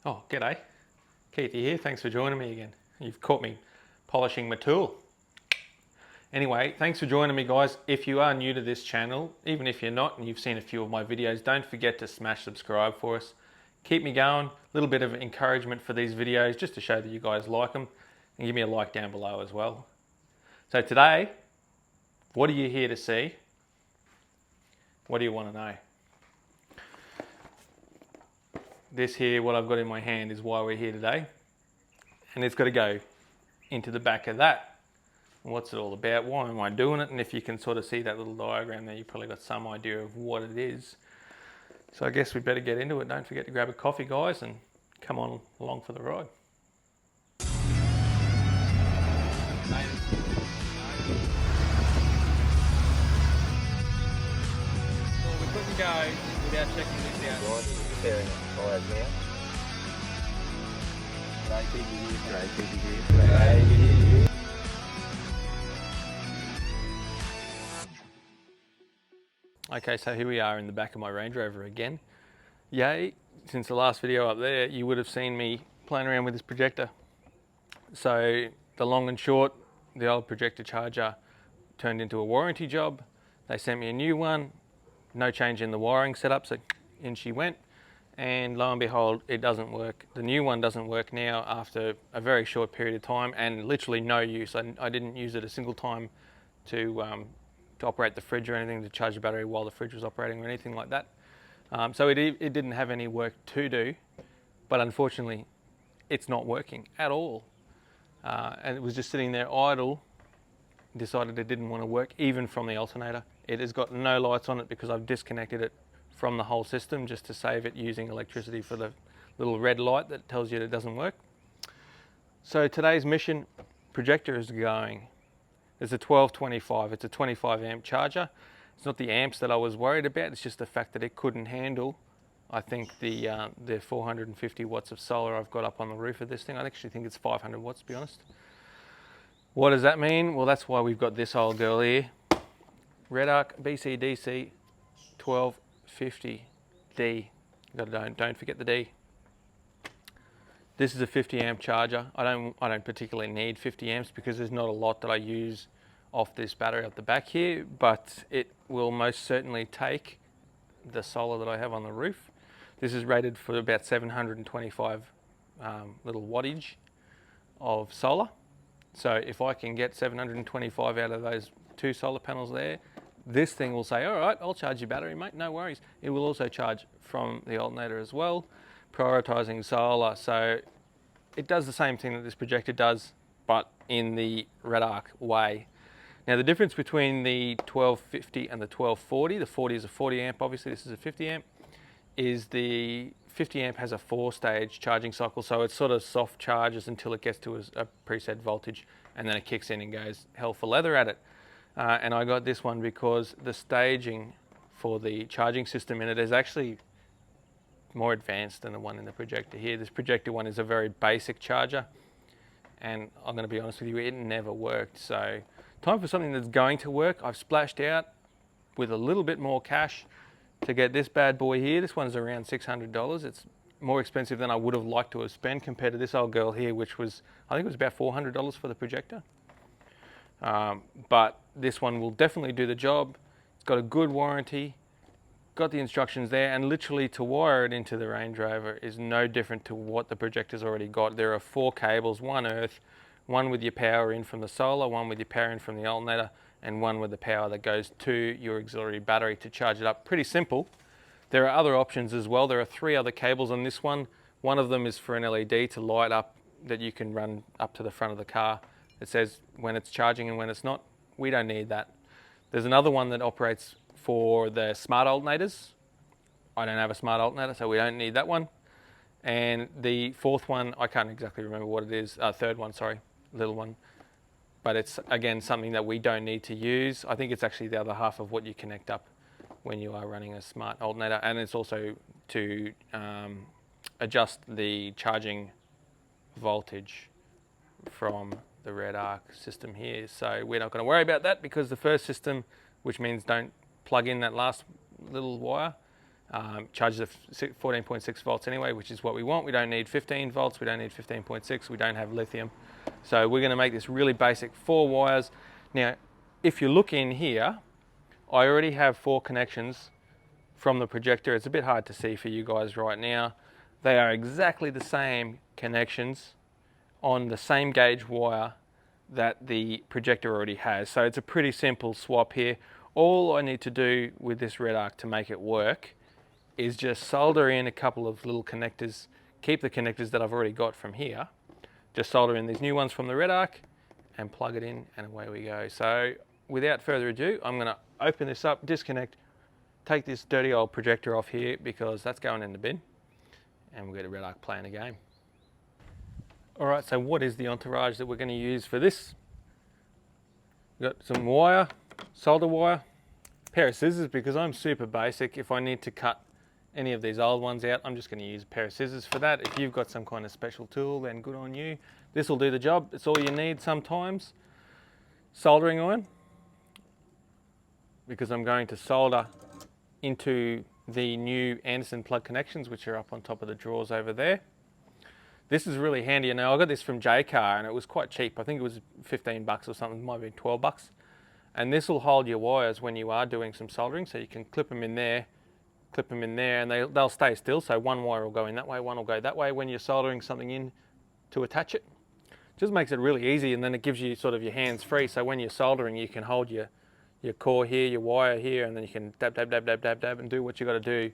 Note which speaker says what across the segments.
Speaker 1: Oh, g'day. Keithy here, thanks for joining me again. You've caught me polishing my tool. Anyway, thanks for joining me guys. If you are new to this channel, even if you're not and you've seen a few of my videos, don't forget to smash subscribe for us. Keep me going, a little bit of encouragement for these videos just to show that you guys like them, and give me a like down below as well. So today, what are you here to see? What do you want to know? This here, what I've got in my hand, is why we're here today. And it's got to go into the back of that. And what's it all about? Why am I doing it? And if you can sort of see that little diagram there, you've probably got some idea of what it is. So I guess we better get into it. Don't forget to grab a coffee, guys, and come on along for the ride. Well, we couldn't go without checking this out.
Speaker 2: Preparing fires now.
Speaker 1: Okay, so here we are in the back of my Range Rover again. Yay, since the last video up there, you would have seen me playing around with this Projecta. So the long and short, the old Projecta charger turned into a warranty job. They sent me a new one, no change in the wiring setup, so in she went. And lo and behold, it doesn't work. The new one doesn't work now after a very short period of time and literally no use. I didn't use it a single time to operate the fridge or anything, to charge the battery while the fridge was operating or anything like that. So it didn't have any work to do, but unfortunately it's not working at all. And it was just sitting there idle, decided it didn't want to work even from the alternator. It has got no lights on it because I've disconnected it from the whole system just to save it using electricity for the little red light that tells you that it doesn't work. So today's mission, Projecta is going. It's a 1225, it's a 25 amp charger. It's not the amps that I was worried about, it's just the fact that it couldn't handle, I think, the 450 watts of solar I've got up on the roof of this thing. I actually think it's 500 watts, to be honest. What does that mean? Well, that's why we've got this old girl here. Redarc BCDC 1250D. Don't forget the D. This is a 50 amp charger. I don't particularly need 50 amps because there's not a lot that I use off this battery at the back here, but it will most certainly take the solar that I have on the roof. This is rated for about 725 little wattage of solar. So if I can get 725 out of those two solar panels there, this thing will say, all right, I'll charge your battery, mate, no worries. It will also charge from the alternator as well, prioritizing solar. So it does the same thing that this Projecta does, but in the Redarc way. Now the difference between the 1250 and the 1240, the 40 is a 40 amp, obviously this is a 50 amp, is the 50 amp has a 4-stage charging cycle, so it sort of soft charges until it gets to a preset voltage, and then it kicks in and goes hell for leather at it. And I got this one because the staging for the charging system in it is actually more advanced than the one in the Projecta here. This Projecta one is a very basic charger, and I'm going to be honest with you, it never worked. So time for something that's going to work. I've splashed out with a little bit more cash to get this bad boy here. This one's around $600. It's more expensive than I would have liked to have spent compared to this old girl here, which was, I think it was about $400 for the Projecta. But this one will definitely do the job. It's got a good warranty, got the instructions there, and literally to wire it into the Range Rover is no different to what the Projecta's already got. There are 4 cables, one earth, one with your power in from the solar, one with your power in from the alternator, and one with the power that goes to your auxiliary battery to charge it up. Pretty simple. There are other options as well. There are 3 other cables on this one. One of them is for an LED to light up that you can run up to the front of the car. It says when it's charging and when it's not. We don't need that. There's another one that operates for the smart alternators. I don't have a smart alternator, so we don't need that one. And the 4th one, I can't exactly remember what it is. 3rd one, sorry, little one. But it's, again, something that we don't need to use. I think it's actually the other half of what you connect up when you are running a smart alternator. And it's also to adjust the charging voltage from the Redarc system here. So we're not going to worry about that because the first system, which means don't plug in that last little wire, Charges at 14.6 volts anyway, which is what we want. We don't need 15 volts, we don't need 15.6, we don't have lithium. So we're going to make this really basic 4 wires. Now, if you look in here, I already have 4 connections from the Projecta. It's a bit hard to see for you guys right now. They are exactly the same connections on the same gauge wire that the Projecta already has. So it's a pretty simple swap here. All I need to do with this Redarc to make it work is just solder in a couple of little connectors, keep the connectors that I've already got from here, just solder in these new ones from the Redarc and plug it in, and away we go. So without further ado, I'm going to open this up, disconnect, take this dirty old Projecta off here because that's going in the bin, and we'll get a Redarc playing a game. All right, so what is the entourage that we're going to use for this? We've got some wire, solder wire, pair of scissors because I'm super basic. If I need to cut any of these old ones out, I'm just going to use a pair of scissors for that. If you've got some kind of special tool, then good on you. This will do the job. It's all you need sometimes. Soldering iron, because I'm going to solder into the new Anderson plug connections, which are up on top of the drawers over there. This is really handy. Now, I got this from J-Car and it was quite cheap. I think it was 15 bucks or something, it might be 12 bucks. And this will hold your wires when you are doing some soldering, so you can clip them in there, and they'll stay still. So one wire will go in that way, one will go that way when you're soldering something in to attach it. Just makes it really easy, and then it gives you sort of your hands free. So when you're soldering, you can hold your core here, your wire here, and then you can dab, dab, dab, dab, dab, dab, and do what you got to do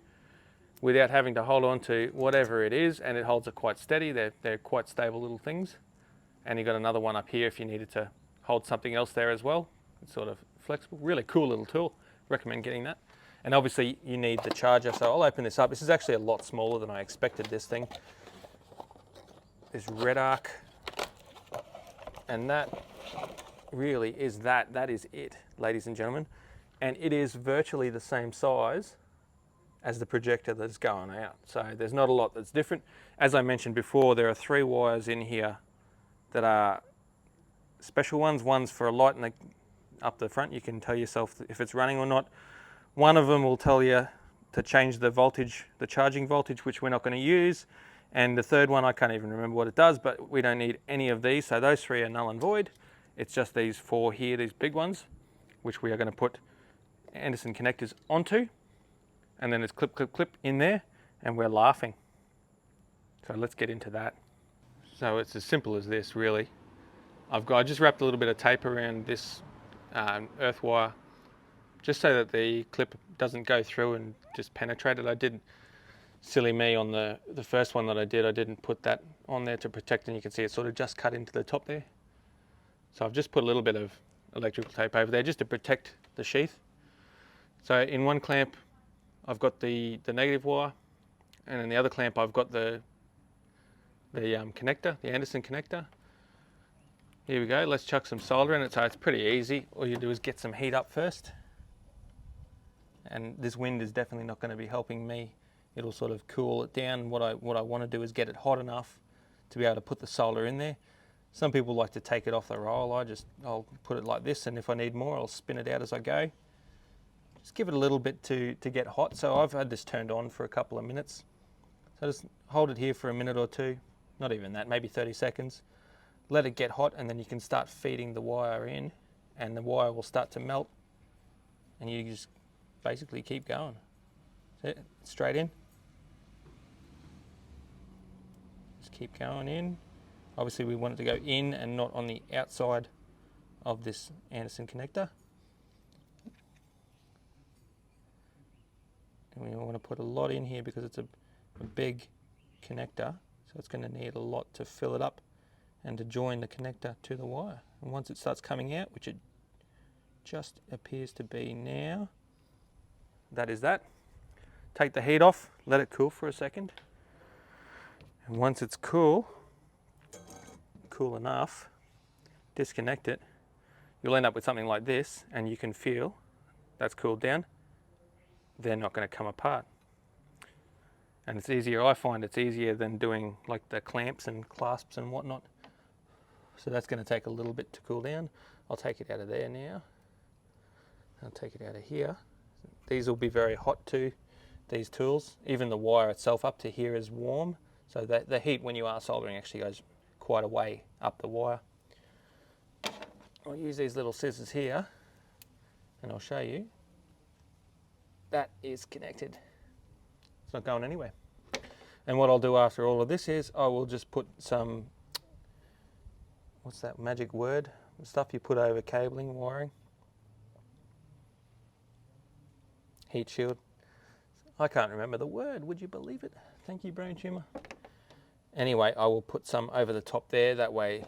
Speaker 1: without having to hold on to whatever it is, and it holds it quite steady. They're quite stable little things. And you've got another one up here if you needed to hold something else there as well. It's sort of flexible, really cool little tool. Recommend getting that. And obviously you need the charger, so I'll open this up. This is actually a lot smaller than I expected this thing. This Redarc, and that really is that is it, ladies and gentlemen. And it is virtually the same size as the Projecta that's going out. So there's not a lot that's different. As I mentioned before, there are 3 wires in here that are special ones. One's for a light, and up the front you can tell yourself if it's running or not. One of them will tell you to change the voltage, the charging voltage, which we're not going to use. And the third one, I can't even remember what it does, but we don't need any of these. So those 3 are null and void. It's just these 4 here, these big ones, which we are going to put Anderson connectors onto. And then it's clip, clip, clip in there, and we're laughing. So let's get into that. So it's as simple as this, really. I just wrapped a little bit of tape around this earth wire, just so that the clip doesn't go through and just penetrate it. I did, silly me, on the first one that I didn't put that on there to protect, and you can see it sort of just cut into the top there. So I've just put a little bit of electrical tape over there just to protect the sheath. So in one clamp I've got the negative wire, and in the other clamp I've got the connector, the Anderson connector. Here we go, let's chuck some solder in it. So it's pretty easy. All you do is get some heat up first. And this wind is definitely not going to be helping me. It'll sort of cool it down. What I want to do is get it hot enough to be able to put the solder in there. Some people like to take it off the roll. I'll put it like this, and if I need more, I'll spin it out as I go. Just give it a little bit to get hot. So I've had this turned on for a couple of minutes. So just hold it here for a minute or two, not even that, maybe 30 seconds. Let it get hot, and then you can start feeding the wire in, and the wire will start to melt, and you just basically keep going. That's it, straight in. Just keep going in. Obviously we want it to go in and not on the outside of this Anderson connector. And we want to put a lot in here because it's a big connector, so it's going to need a lot to fill it up and to join the connector to the wire. And once it starts coming out, which it just appears to be now, that is that. Take the heat off, let it cool for a second. And once it's cool enough, disconnect it. You'll end up with something like this, and you can feel that's cooled down. They're not going to come apart. And it's easier, I find it's easier than doing like the clamps and clasps and whatnot. So that's going to take a little bit to cool down. I'll take it out of there now. I'll take it out of here. These will be very hot too these tools. Even the wire itself up to here is warm, so that the heat when you are soldering actually goes quite a way up the wire. I'll use these little scissors here and I'll show you. That is connected. It's not going anywhere. And what I'll do after all of this is I will just put some, what's that magic word? The stuff you put over cabling, wiring. Heat shield. I can't remember the word, would you believe it? Thank you, brain tumour. Anyway, I will put some over the top there, that way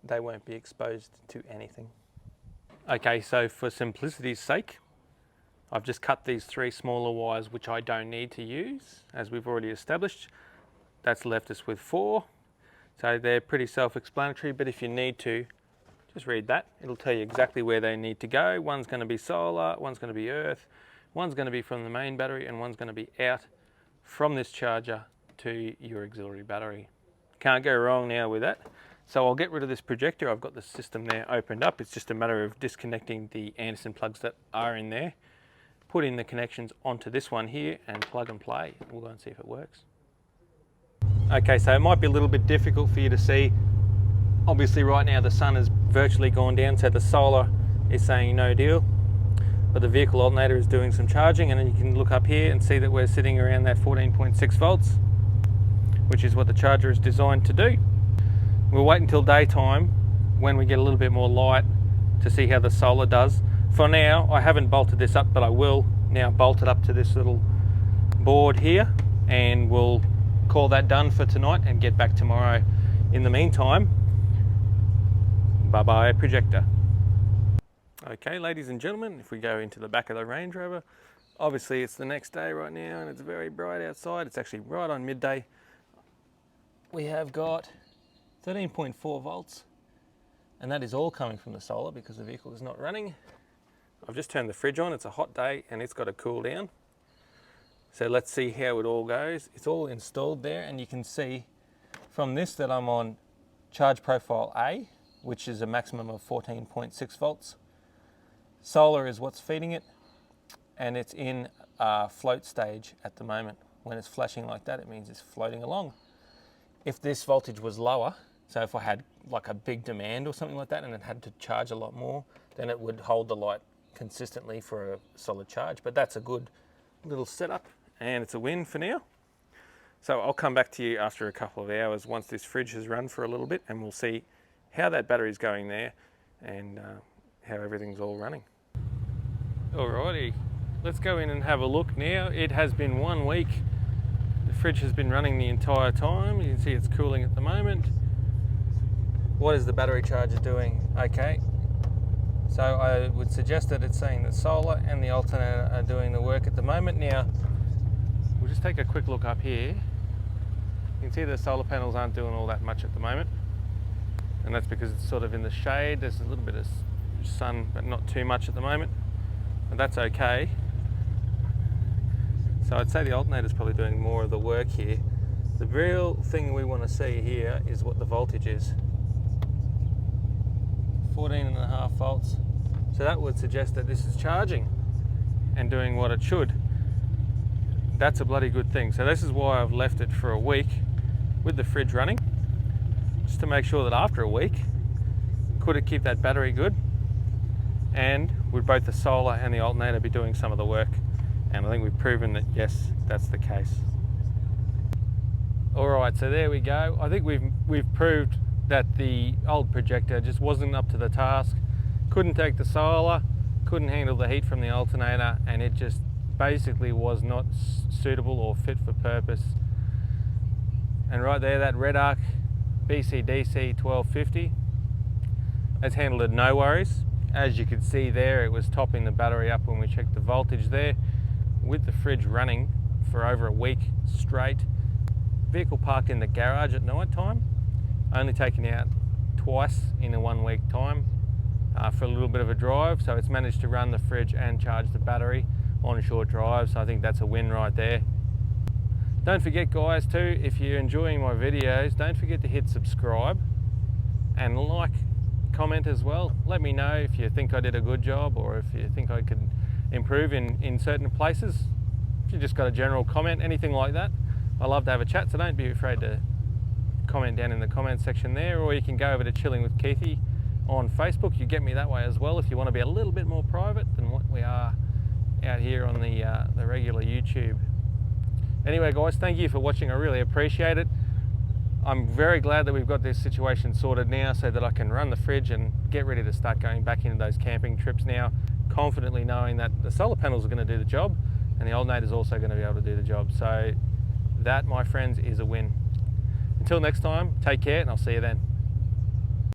Speaker 1: they won't be exposed to anything. Okay, so for simplicity's sake, I've just cut these 3 smaller wires which I don't need to use, as we've already established. That's left us with 4. So they're pretty self-explanatory, but if you need to, just read that. It'll tell you exactly where they need to go. One's going to be solar, one's going to be earth, one's going to be from the main battery, and one's going to be out from this charger to your auxiliary battery. Can't go wrong now with that. So I'll get rid of this projector. I've got the system there opened up. It's just a matter of disconnecting the Anderson plugs that are in there, put in the connections onto this one here and plug and play. We'll go and see if it works. Okay, so it might be a little bit difficult for you to see. Obviously right now the sun has virtually gone down, so the solar is saying no deal. But the vehicle alternator is doing some charging, and then you can look up here and see that we're sitting around that 14.6 volts, which is what the charger is designed to do. We'll wait until daytime when we get a little bit more light to see how the solar does. For now, I haven't bolted this up, but I will now bolt it up to this little board here, and we'll call that done for tonight and get back tomorrow. In the meantime, bye-bye Projecta. Okay, ladies and gentlemen, if we go into the back of the Range Rover, obviously it's the next day right now and it's very bright outside. It's actually right on midday. We have got 13.4 volts, and that is all coming from the solar because the vehicle is not running. I've just turned the fridge on. It's a hot day and it's got to cool down. So let's see how it all goes. It's all installed there, and you can see from this that I'm on charge profile A, which is a maximum of 14.6 volts. Solar is what's feeding it, and it's in float stage at the moment. When it's flashing like that, it means it's floating along. If this voltage was lower, so if I had like a big demand or something like that and it had to charge a lot more, then it would hold the light consistently for a solid charge. But that's a good little setup, and it's a win for now. So I'll come back to you after a couple of hours once this fridge has run for a little bit, and we'll see how that battery's going there and how everything's all running. Alrighty, let's go in and have a look now. It has been 1 week. The fridge has been running the entire time. You can see it's cooling at the moment. What is the battery charger doing? Okay, so I would suggest that it's saying that solar and the alternator are doing the work at the moment. Now, we'll just take a quick look up here. You can see the solar panels aren't doing all that much at the moment, and that's because it's sort of in the shade. There's a little bit of sun, but not too much at the moment, and that's okay. So I'd say the alternator is probably doing more of the work here. The real thing we want to see here is what the voltage is. 14.5 volts. So that would suggest that this is charging and doing what it should. That's a bloody good thing. So this is why I've left it for a week with the fridge running, just to make sure that after a week, could it keep that battery good, and would both the solar and the alternator be doing some of the work? And I think we've proven that yes, that's the case. All right, so there we go. I think we've proved that the old Projecta just wasn't up to the task. Couldn't take the solar, couldn't handle the heat from the alternator, and it just basically was not suitable or fit for purpose. And right there, that Redarc BCDC 1250 has handled it no worries. As you can see there, it was topping the battery up when we checked the voltage there. With the fridge running for over a week straight, vehicle parked in the garage at night time, only taken out twice in a 1 week time for a little bit of a drive. So it's managed to run the fridge and charge the battery on a short drive. So I think that's a win right there. Don't forget guys too, if you're enjoying my videos, don't forget to hit subscribe and like, comment as well. Let me know if you think I did a good job or if you think I could improve in certain places. you just got a general comment, anything like that, I love to have a chat, so don't be afraid to comment down in the comment section there, or you can go over to Chilling with Keithy on Facebook. You get me that way as well if you want to be a little bit more private than what we are out here on the regular YouTube. Anyway guys, thank you for watching, I really appreciate it. I'm very glad that we've got this situation sorted now so that I can run the fridge and get ready to start going back into those camping trips now, confidently knowing that the solar panels are going to do the job and the Alternate is also going to be able to do the job. So that, my friends, is a win. Until next time, take care and I'll see you then.